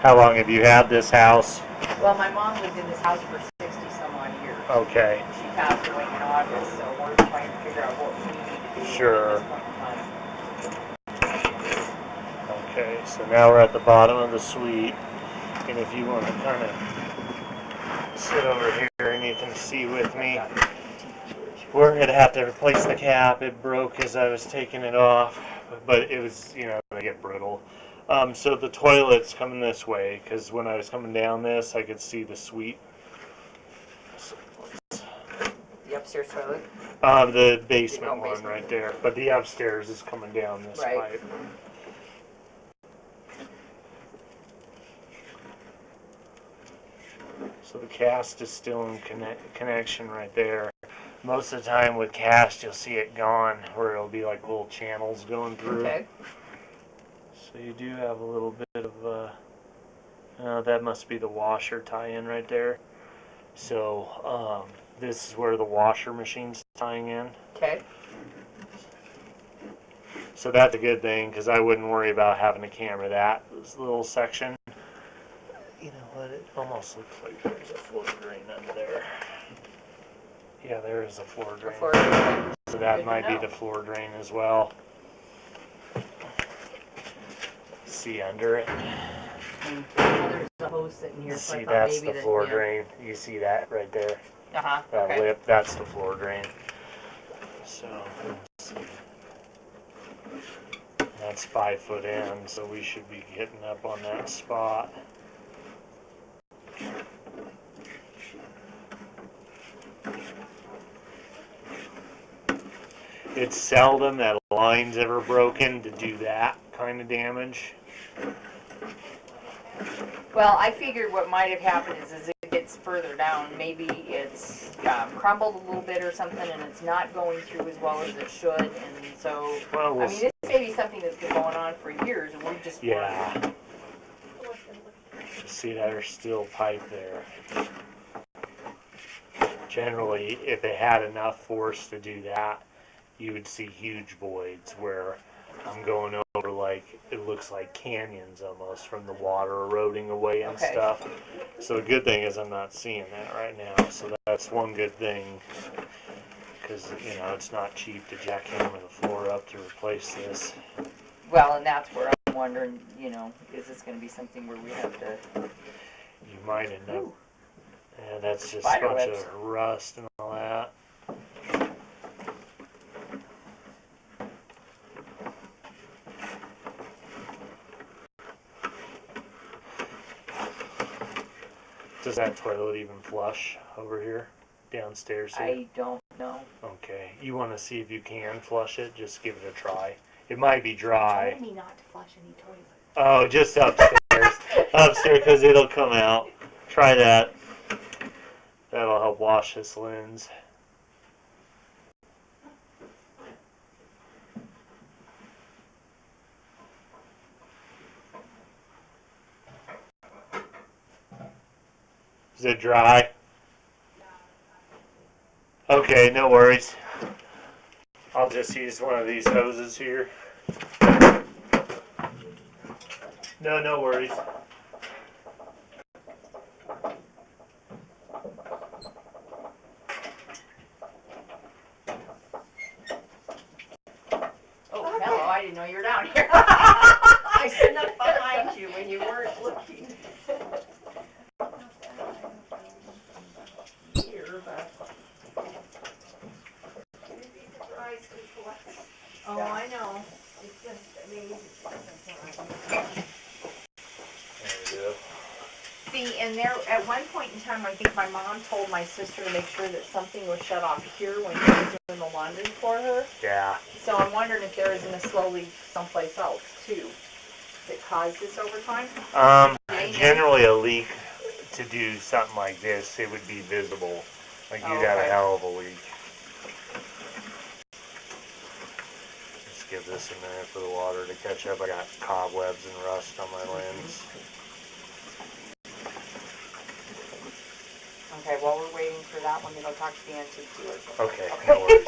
How long have you had this house? Well, my mom lived in this house for 60 some odd years. Okay. She passed away in August, so we're trying to figure out what we need to do Sure. at this point in time. Okay, so now we're at the bottom of the suite, and if you want to kind of sit over here and you can see with me, we're going to have to replace the cap. It broke as I was taking it off, but it was, they get brittle. So the toilet's coming this way, because when I was coming down this, I could see the suite. The upstairs toilet? The basement one right there, but the upstairs is coming down this pipe. So the cast is still in connection right there. Most of the time with cast, you'll see it gone, where it'll be like little channels going through. Okay. So you do have a little bit of that must be the washer tie-in right there. So this is where the washer machine's tying in. Okay. So that's a good thing, because I wouldn't worry about having to camera that little section. You know what? It almost looks like there's a floor drain under there. Yeah, there is a floor drain. So that might be the floor drain as well. See under it? There's a hose sitting here. See, that's the floor drain. You see that right there? Uh-huh. That lip, that's the floor drain. So, let's see. That's 5 foot in, so we should be getting up on that spot. It's seldom that a line's ever broken to do that kind of damage. Well, I figured what might have happened is as it gets further down, maybe it's crumbled a little bit or something, and it's not going through as well as it should, and so, well, I mean, this may be something that's been going on for years, and we just yeah. See, there's still pipe there. Generally, if it had enough force to do that, you would see huge voids where I'm going over, like, it looks like canyons almost from the water eroding away and stuff. So the good thing is I'm not seeing that right now. So that's one good thing, because, it's not cheap to jackhammer the floor up to replace this. Well, and that's where I'm wondering, is this going to be something where we have to... You might end up... Yeah, that's just a bunch of rust and all that. Does that toilet even flush over here, downstairs here? I don't know. Okay, you want to see if you can flush it? Just give it a try. It might be dry. You told me not to flush any toilets. Oh, just upstairs. Upstairs, because it'll come out. Try that. That'll help wash this lens. Is it dry? Okay, no worries. I'll just use one of these hoses here. No worries. Oh, hello, I didn't know you were down here. I snuck behind you when you weren't looking. Oh, I know. It's just amazing. There we go. See, and there, at one point in time, I think my mom told my sister to make sure that something was shut off here when she was doing the laundry for her. Yeah. So I'm wondering if there isn't a slow leak someplace else, too, that caused this over time? Generally a leak, to do something like this, it would be visible. Like you'd have a hell of a leak. Just give this a minute for the water to catch up. I got cobwebs and rust on my lens. Okay, while we're waiting for that one, I'll talk to the antique dealer. Okay, no worries.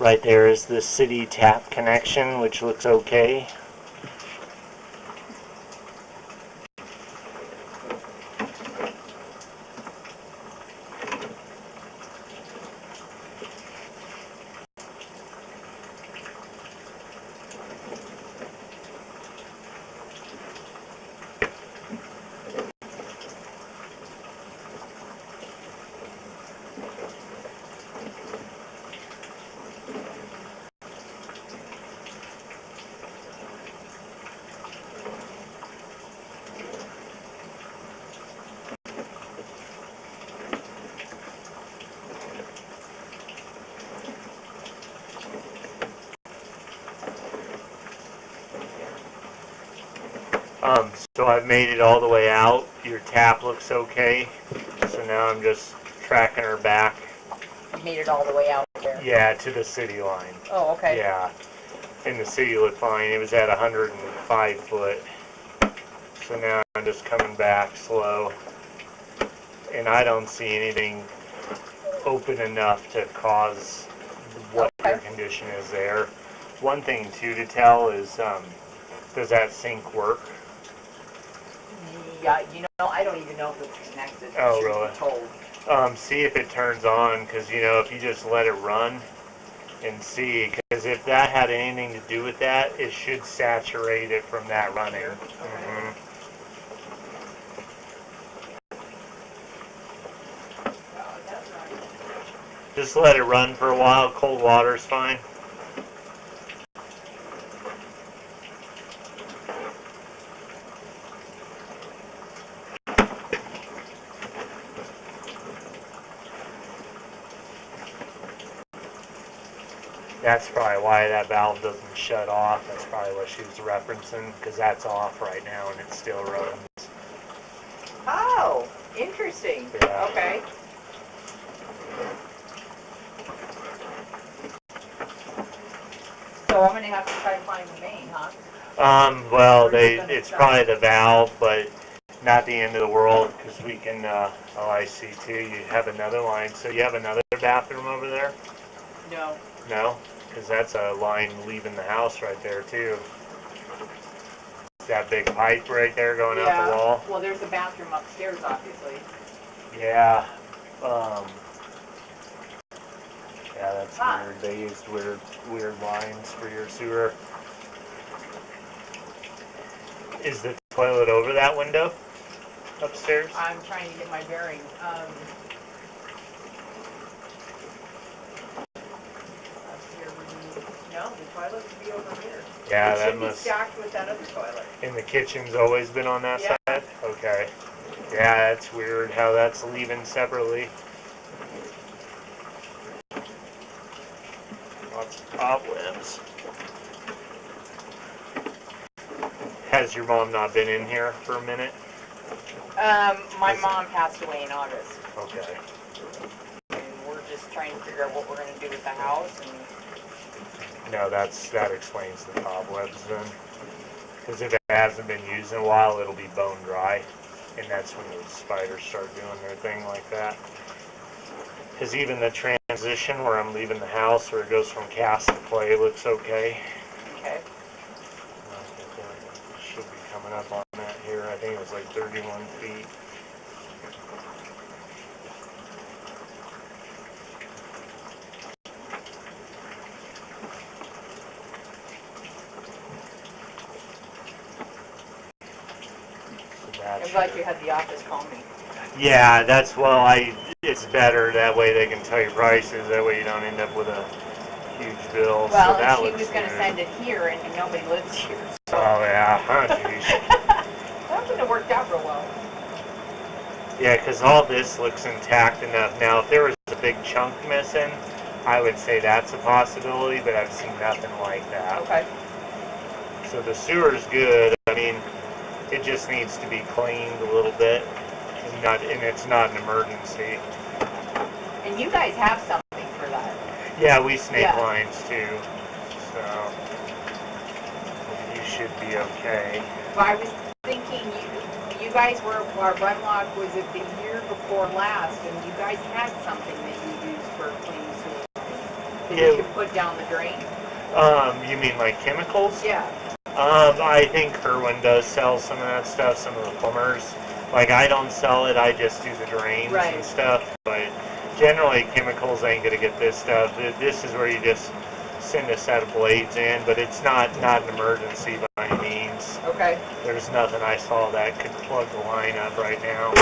Right there is the city tap connection, which looks okay. So I've made it all the way out. Your tap looks okay. So now I'm just tracking her back. You made it all the way out there. Yeah, to the city line. Oh, okay. Yeah. And the city looked fine. It was at 105 foot. So now I'm just coming back slow. And I don't see anything open enough to cause what your condition is there. One thing too to tell is, does that sink work? Yeah, I don't even know if it's connected. Oh, truth really? be told. See if it turns on, because if you just let it run and see, because if that had anything to do with that, it should saturate it from that running. Okay. That's right. Just let it run for a while. Cold water's fine. That's probably why that valve doesn't shut off. That's probably what she was referencing, because that's off right now and it still runs. Oh, interesting. Yeah. Okay. So I'm going to have to try to find the main, huh? Well, it's probably the valve, but not the end of the world, because we can, oh, I see too, you have another line. So you have another bathroom over there? No. No? Because that's a line leaving the house right there too. That big pipe right there going out the wall? Well, there's a bathroom upstairs, obviously. Yeah. Yeah, that's weird. They used weird lines for your sewer. Is the toilet over that window upstairs? I'm trying to get my bearings. No, the toilet would be over here. Yeah, it that should must. be stacked with that other toilet. And the kitchen's always been on that Yeah. side? Okay. Yeah, that's weird how that's leaving separately. Lots of cobwebs. Has your mom not been in here for a minute? My mom passed away in August, Okay. and we're just trying to figure out what we're gonna do with the house, and No, that explains the cobwebs then. Because if it hasn't been used in a while, it'll be bone dry, and that's when the spiders start doing their thing like that. Because even the transition where I'm leaving the house, where it goes from cast to clay, looks okay. okay. Should be coming up on that here. I think it was like 31 feet. So I'm glad you had the office call me. Yeah, that's it's better that way they can tell you prices. That way you don't end up with a huge bill. Well, so that and she looks was gonna good. send it here, and nobody lives here. So. Oh yeah, huh, geez. That wouldn't have worked out real well. Yeah, because all this looks intact enough. Now, if there was a big chunk missing, I would say that's a possibility, but I've seen nothing like that. Okay. So the sewer's good. I mean, it just needs to be cleaned a little bit, and it's not an emergency. And you guys have something for that. Yeah, we snake Yeah. lines too, so you should be okay. But I was thinking you guys were, our run log was it the year before last, and you guys had something that you used for cleaning sewer lines that you could put down the drain. You mean like chemicals? Yeah. I think Kerwin does sell some of that stuff, some of the plumbers. Like, I don't sell it, I just do the drains Right. and stuff. But generally, chemicals ain't gonna get this stuff. This is where you just send a set of blades in, but it's not an emergency by any means. Okay. There's nothing I saw that could plug the line up right now.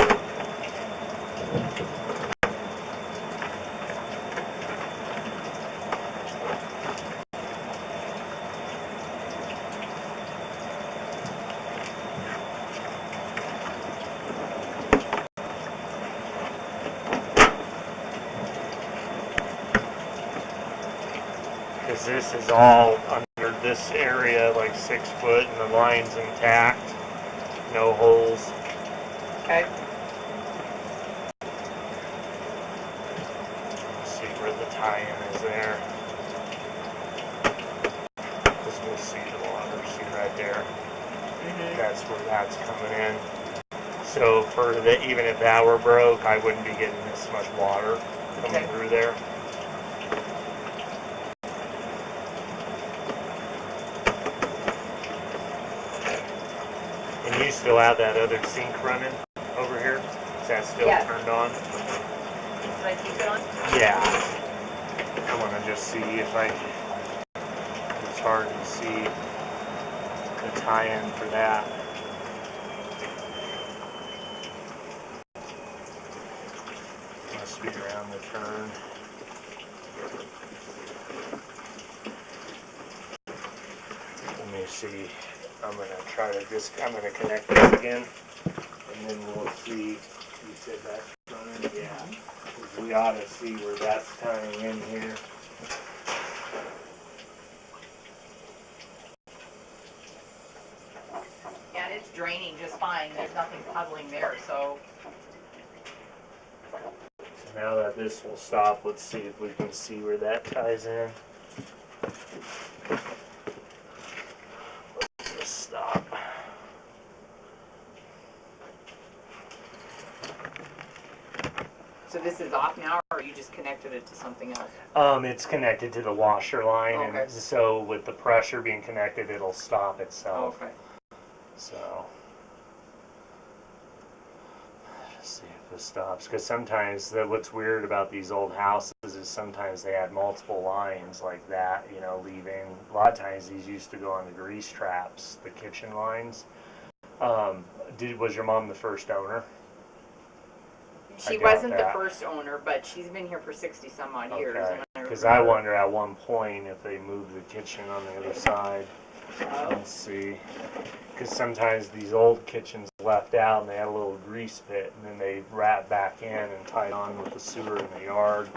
Because this is all under this area, like 6 foot, and the line's intact, no holes. Okay. Let's see where the tie-in is there. Because we'll see the water, see right there. Mm-hmm. That's where that's coming in. So even if that were broke, I wouldn't be getting this much water coming through there. And you still have that other sink running over here? Is that still turned on? Should I keep it on? Yeah. I want to just see if it's hard to see the tie-in for that. Must be around the turn. Let me see. I'm gonna connect this again, and then we'll see. You said that's running? Yeah. Because we ought to see where that's tying in here. Yeah, it's draining just fine. There's nothing puddling there, so. So now that this will stop, let's see if we can see where that ties in. Let's just stop. So this is off now, or you just connected it to something else? It's connected to the washer line, Okay. and so with the pressure being connected, it'll stop itself. Okay. So, let's see if this stops. Because sometimes what's weird about these old houses is sometimes they had multiple lines like that, leaving. A lot of times these used to go on the grease traps, the kitchen lines. Was your mom the first owner? She wasn't the first owner, but she's been here for 60 some odd years. Because I wonder at one point if they moved the kitchen on the other side. Oh, Let's see. Because sometimes these old kitchens left out and they had a little grease pit and then they wrap back in and tied on with the sewer in the yard.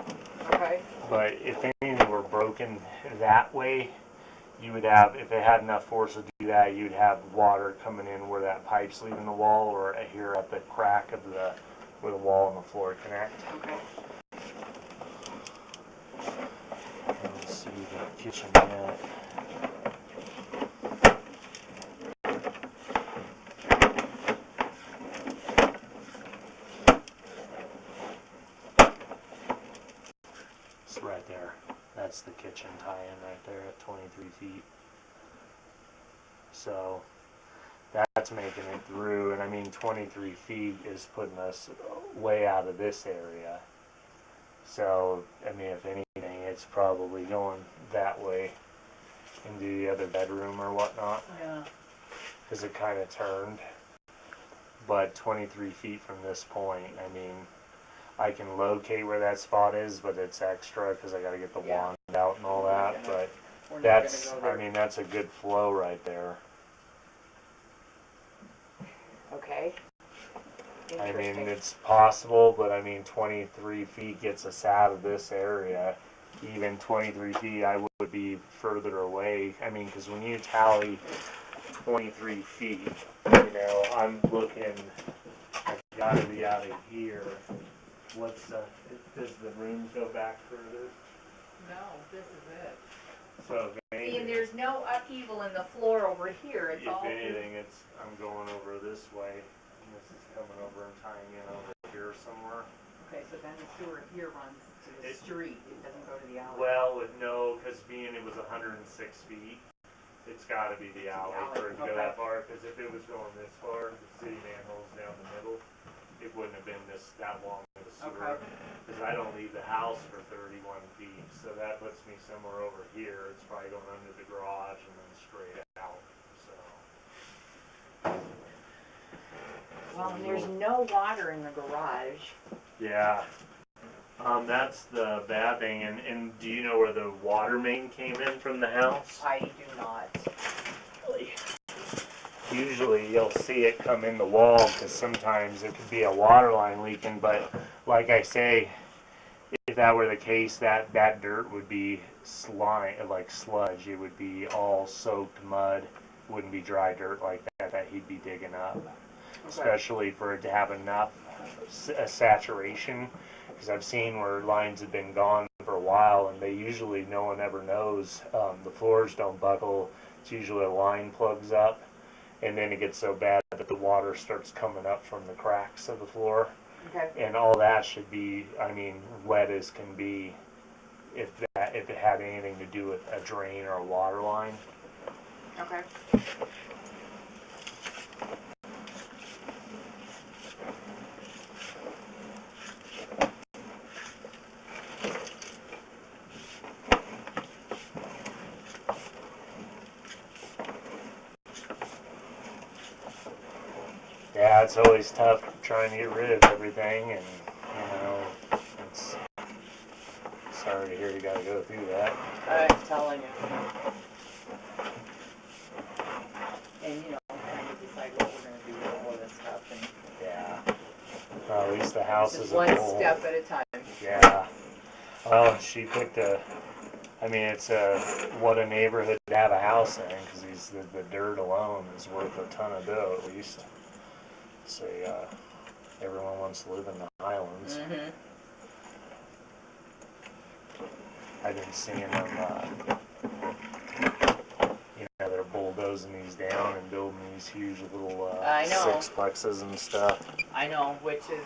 okay. But if anything were broken that way, you would have, if it had enough force to do that, you'd have water coming in where that pipe's leaving the wall or here at the crack of where the wall and the floor connect. Okay. Let's see the kitchen unit. It's right there. That's the kitchen tie-in right there at 23 feet. So that's making it through, and I mean 23 feet is putting us way out of this area. So, I mean, if anything, it's probably going that way into the other bedroom or whatnot, Yeah. because it kind of turned. But 23 feet from this point, I mean, I can locate where that spot is, but it's extra because I got to get the Yeah. wand out and all that. But We're not that's, gonna go I there. mean, that's a good flow right there. Okay. I mean, Interesting. it's possible, but I mean, 23 feet gets us out of this area. Even 23 feet, I would be further away. I mean, because when you tally 23 feet, you know, I'm looking, I've got to be out of here. What's, does the room go back further? No, this is it. So, if See, and anything, there's no upheaval in the floor over here. It's all. if anything, it's, I'm going over this way, and this is coming over and tying in over here somewhere. Okay, so then the sewer here runs to the street. It doesn't go to the alley. Well, no, because being it was 106 feet, it's got to be the alley for it to go that far. Because if it was going this far, the city manhole's down the middle, it wouldn't have been that long of a sewer. Because I don't leave the house for 31 feet, so that puts me somewhere over here. It's probably going under the garage and then straight out. So. Well, and there's no water in the garage. Yeah. That's the bad thing. And do you know where the water main came in from the house? I do not. Usually you'll see it come in the wall because sometimes it could be a water line leaking, but like I say, if that were the case, that dirt would be slime, like sludge. It would be all soaked mud. It wouldn't be dry dirt like that he'd be digging up. Especially for it to have enough saturation, because I've seen where lines have been gone for a while and they usually, no one ever knows, the floors don't buckle. It's usually a line plugs up and then it gets so bad that the water starts coming up from the cracks of the floor. Okay. And all that should be, I mean, wet as can be if it had anything to do with a drain or a water line. Okay. Yeah, it's always tough trying to get rid of everything, and you know, it's sorry to hear you got to go through that. I'm telling you. And you know, trying to decide what we're going to do with all this stuff. And Yeah. Well, at least the house just is one a full. step at a time. Yeah. Well, she picked I mean, it's what a neighborhood to have a house in, because the dirt alone is worth a ton of dough at least. So everyone wants to live in the Highlands. Mm-hmm. I've been seeing them, you know, they're bulldozing these down and building these huge little I know. sixplexes and stuff. I know, which is